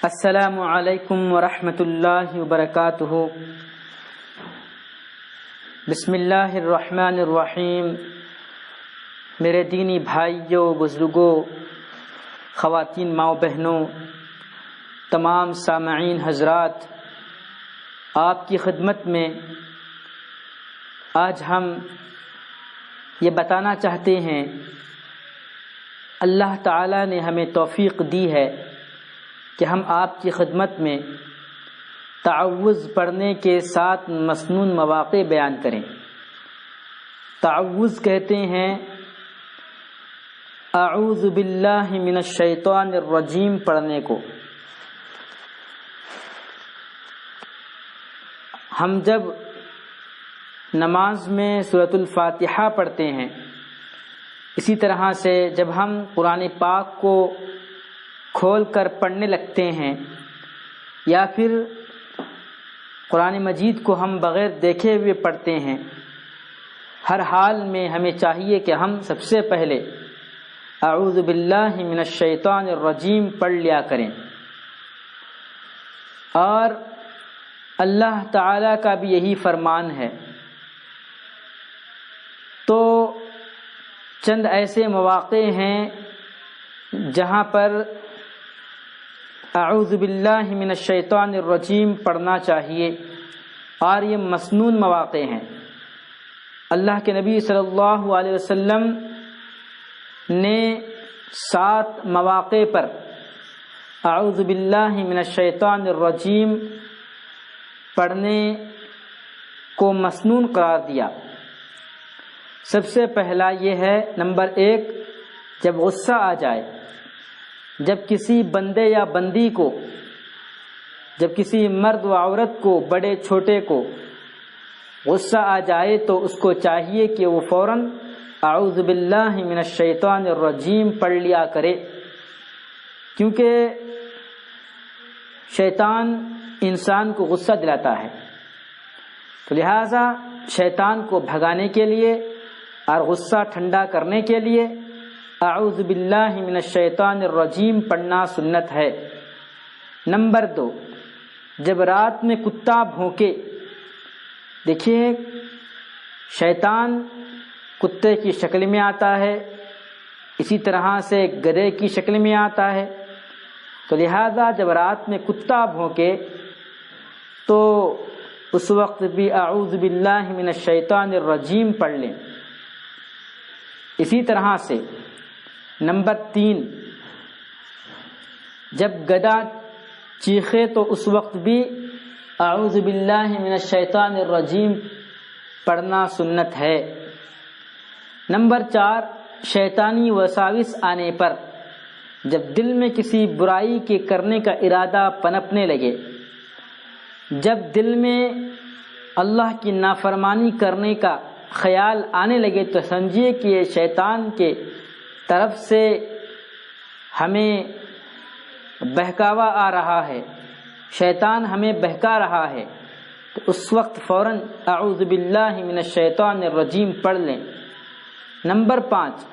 السلام علیکم ورحمۃ اللہ وبرکاتہ۔ بسم اللہ الرحمن الرحیم۔ میرے دینی بھائیوں، بزرگوں، خواتین، ماؤں بہنوں، تمام سامعین حضرات، آپ کی خدمت میں آج ہم یہ بتانا چاہتے ہیں، اللہ تعالیٰ نے ہمیں توفیق دی ہے کہ ہم آپ کی خدمت میں تعوذ پڑھنے کے 7 مسنون مواقع بیان کریں۔ تعوذ کہتے ہیں اعوذ باللہ من الشیطان الرجیم پڑھنے کو۔ ہم جب نماز میں سورۃ الفاتحہ پڑھتے ہیں، اسی طرح سے جب ہم قرآن پاک کو کھول کر پڑھنے لگتے ہیں یا پھر قرآن مجید کو ہم بغیر دیکھے ہوئے پڑھتے ہیں، ہر حال میں ہمیں چاہیے کہ ہم سب سے پہلے اعوذ باللہ من الشیطان الرجیم پڑھ لیا کریں۔ اور اللہ تعالیٰ کا بھی یہی فرمان ہے۔ تو چند ایسے مواقع ہیں جہاں پر اعوذ باللہ من الشیطان الرجیم پڑھنا چاہیے، اور یہ مسنون مواقع ہیں۔ اللہ کے نبی صلی اللہ علیہ وسلم نے 7 مواقع پر اعوذ باللہ من الشیطان الرجیم پڑھنے کو مسنون قرار دیا۔ سب سے پہلا یہ ہے، نمبر 1، جب غصہ آ جائے، جب کسی بندے یا بندی کو، جب کسی مرد و عورت کو، بڑے چھوٹے کو غصہ آ جائے تو اس کو چاہیے کہ وہ فوراً اعوذ باللہ من الشیطان الرجیم پڑھ لیا کرے، کیونکہ شیطان انسان کو غصہ دلاتا ہے۔ تو لہٰذا شیطان کو بھگانے کے لیے اور غصہ ٹھنڈا کرنے کے لیے اعوذ باللہ من الشیطان الرجیم پڑھنا سنت ہے۔ نمبر 2، جب رات میں کتا بھونکے، دیکھیے شیطان کتے کی شکل میں آتا ہے، اسی طرح سے گدھے کی شکل میں آتا ہے، تو لہذا جب رات میں کتا بھونکے تو اس وقت بھی اعوذ باللہ من الشیطان الرجیم پڑھ لیں۔ اسی طرح سے نمبر 3، جب گدھا چیخے تو اس وقت بھی اعوذ باللہ من الشیطان الرجیم پڑھنا سنت ہے۔ نمبر 4، شیطانی وساوس آنے پر، جب دل میں کسی برائی کے کرنے کا ارادہ پنپنے لگے، جب دل میں اللہ کی نافرمانی کرنے کا خیال آنے لگے، تو سمجھیے کہ یہ شیطان کے طرف سے ہمیں بہکاوا آ رہا ہے، شیطان ہمیں بہکا رہا ہے، تو اس وقت فوراً اعوذ باللہ من الشیطان الرجیم پڑھ لیں۔ نمبر 5،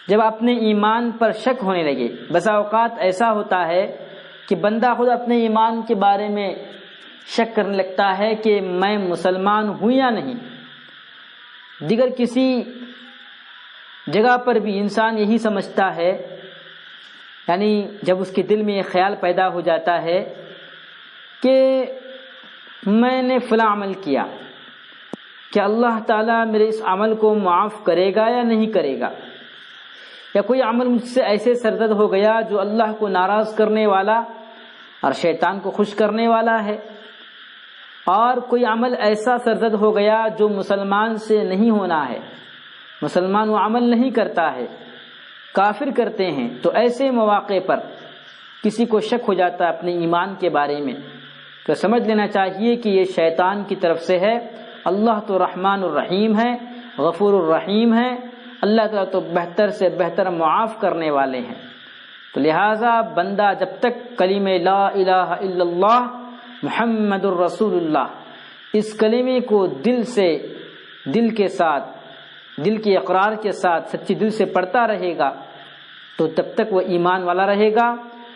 جب اپنے ایمان پر شک ہونے لگے، بسا اوقات ایسا ہوتا ہے کہ بندہ خود اپنے ایمان کے بارے میں شک کرنے لگتا ہے کہ میں مسلمان ہوں یا نہیں۔ دیگر کسی جگہ پر بھی انسان یہی سمجھتا ہے، یعنی جب اس کے دل میں یہ خیال پیدا ہو جاتا ہے کہ میں نے فلاں عمل کیا، کہ اللہ تعالیٰ میرے اس عمل کو معاف کرے گا یا نہیں کرے گا، یا کوئی عمل مجھ سے ایسے سرزد ہو گیا جو اللہ کو ناراض کرنے والا اور شیطان کو خوش کرنے والا ہے، اور کوئی عمل ایسا سرزد ہو گیا جو مسلمان سے نہیں ہونا ہے، مسلمان وہ عمل نہیں کرتا ہے، کافر کرتے ہیں۔ تو ایسے مواقع پر کسی کو شک ہو جاتا ہے اپنے ایمان کے بارے میں، تو سمجھ لینا چاہیے کہ یہ شیطان کی طرف سے ہے۔ اللہ تو رحمان الرحیم ہے، غفور الرحیم ہے، اللہ تعالیٰ تو بہتر سے بہتر معاف کرنے والے ہیں۔ تو لہٰذا بندہ جب تک کلمہ لا الہ الا اللہ محمد الرسول اللہ، اس کلمے کو دل کے ساتھ، دل کے اقرار کے ساتھ، سچی دل سے پڑھتا رہے گا، تو تب تک وہ ایمان والا رہے گا،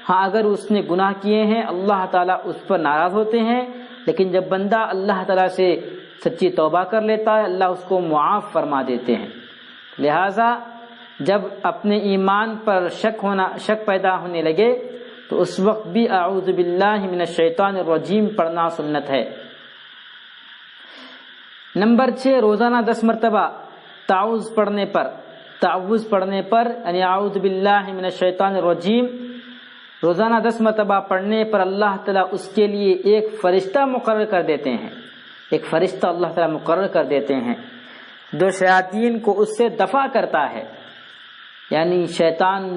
ہاں اگر اس نے گناہ کیے ہیں اللہ تعالیٰ اس پر ناراض ہوتے ہیں، لیکن جب بندہ اللہ تعالیٰ سے سچی توبہ کر لیتا ہے اللہ اس کو معاف فرما دیتے ہیں۔ لہٰذا جب اپنے ایمان پر شک پیدا ہونے لگے تو اس وقت بھی اعوذ باللہ من الشیطان الرجیم پڑھنا سنت ہے۔ نمبر 6، روزانہ 10 مرتبہ تعوذ پڑھنے پر یعنی اعوذ باللہ من الشیطان الرجیم روزانہ 10 مرتبہ پڑھنے پر اللہ تعالیٰ اس کے لیے ایک فرشتہ مقرر کر دیتے ہیں، ایک فرشتہ اللہ تعالیٰ مقرر کر دیتے ہیں جو شیاطین کو اس سے دفع کرتا ہے، یعنی شیطان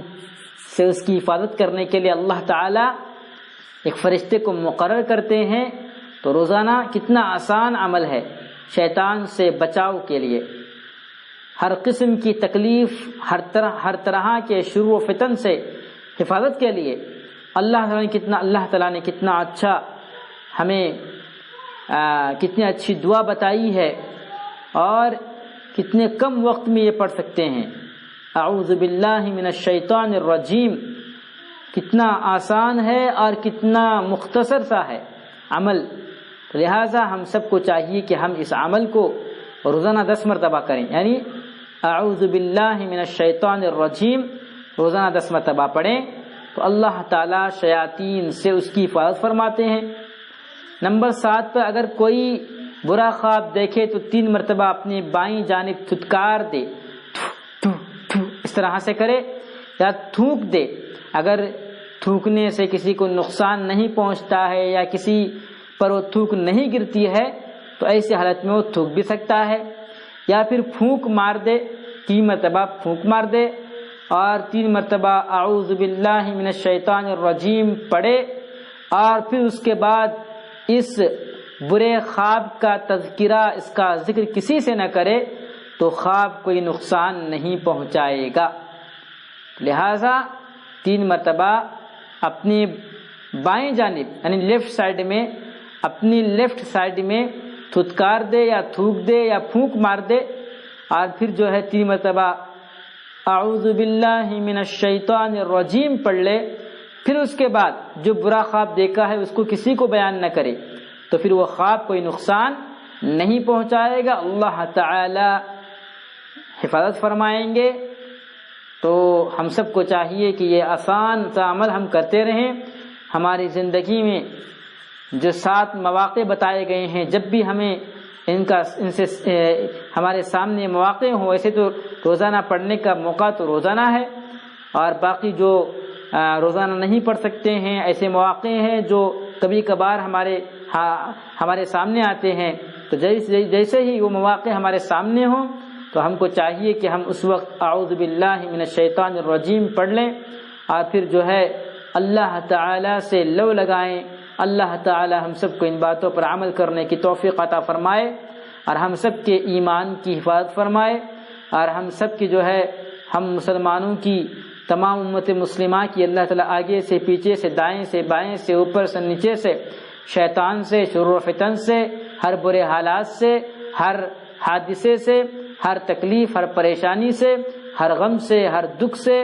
سے اس کی حفاظت کرنے کے لیے اللہ تعالیٰ ایک فرشتے کو مقرر کرتے ہیں۔ تو روزانہ کتنا آسان عمل ہے شیطان سے بچاؤ کے لیے، ہر قسم کی تکلیف، ہر طرح کے شر و فتن سے حفاظت کے لیے اللہ تعالیٰ نے کتنا اچھا ہمیں کتنی اچھی دعا بتائی ہے، اور کتنے کم وقت میں یہ پڑھ سکتے ہیں۔ اعوذ باللہ من الشیطان الرجیم کتنا آسان ہے اور کتنا مختصر سا ہے عمل، لہٰذا ہم سب کو چاہیے کہ ہم اس عمل کو روزانہ 10 مرتبہ کریں، یعنی اعوذ باللہ من الشیطان الرجیم روزانہ 10 مرتبہ پڑھیں تو اللہ تعالیٰ شیاطین سے اس کی حفاظت فرماتے ہیں۔ نمبر 7 پر اگر کوئی برا خواب دیکھے تو 3 مرتبہ اپنی بائیں جانب تھتکار دے، اس طرح سے کرے یا تھوک دے۔ اگر تھوکنے سے کسی کو نقصان نہیں پہنچتا ہے یا کسی پر وہ تھوک نہیں گرتی ہے تو ایسی حالت میں وہ تھوک بھی سکتا ہے، یا پھر پھونک مار دے، 3 مرتبہ پھونک مار دے اور 3 مرتبہ اعوذ باللہ من الشیطان الرجیم پڑھے، اور پھر اس کے بعد اس برے خواب کا تذکرہ، اس کا ذکر کسی سے نہ کرے تو خواب کوئی نقصان نہیں پہنچائے گا۔ لہذا 3 مرتبہ اپنی بائیں جانب یعنی لیفٹ سائڈ میں، اپنی لیفٹ سائڈ میں تھتکار دے یا تھوک دے یا پھونک مار دے، اور پھر جو ہے 3 مرتبہ اعوذ باللہ من الشیطان الرجیم پڑھ لے۔ پھر اس کے بعد جو برا خواب دیکھا ہے اس کو کسی کو بیان نہ کرے تو پھر وہ خواب کوئی نقصان نہیں پہنچائے گا، اللہ تعالی حفاظت فرمائیں گے۔ تو ہم سب کو چاہیے کہ یہ آسان سا عمل ہم کرتے رہیں۔ ہماری زندگی میں جو 7 مواقع بتائے گئے ہیں، جب بھی ہمیں ان سے ہمارے سامنے مواقع ہوں، ایسے تو روزانہ پڑھنے کا موقع تو روزانہ ہے، اور باقی جو روزانہ نہیں پڑھ سکتے ہیں ایسے مواقع ہیں جو کبھی کبھار ہمارے سامنے آتے ہیں، تو جیسے ہی وہ مواقع ہمارے سامنے ہوں تو ہم کو چاہیے کہ ہم اس وقت اعوذ باللہ من الشیطان الرجیم پڑھ لیں، اور پھر جو ہے اللہ تعالی سے لو لگائیں۔ اللہ تعالی ہم سب کو ان باتوں پر عمل کرنے کی توفیق عطا فرمائے، اور ہم سب کے ایمان کی حفاظت فرمائے، اور ہم سب کی جو ہے ہم مسلمانوں کی تمام امت مسلمہ کی اللہ تعالیٰ آگے سے پیچھے سے دائیں سے بائیں سے اوپر سے نیچے سے شیطان سے شرور و فتن سے ہر برے حالات سے ہر حادثے سے ہر تکلیف ہر پریشانی سے ہر غم سے ہر دکھ سے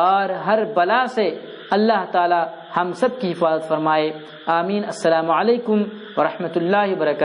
اور ہر بلا سے اللہ تعالیٰ ہم سب کی حفاظت فرمائے۔ آمین۔ السلام علیکم ورحمۃ اللہ وبرکاتہ۔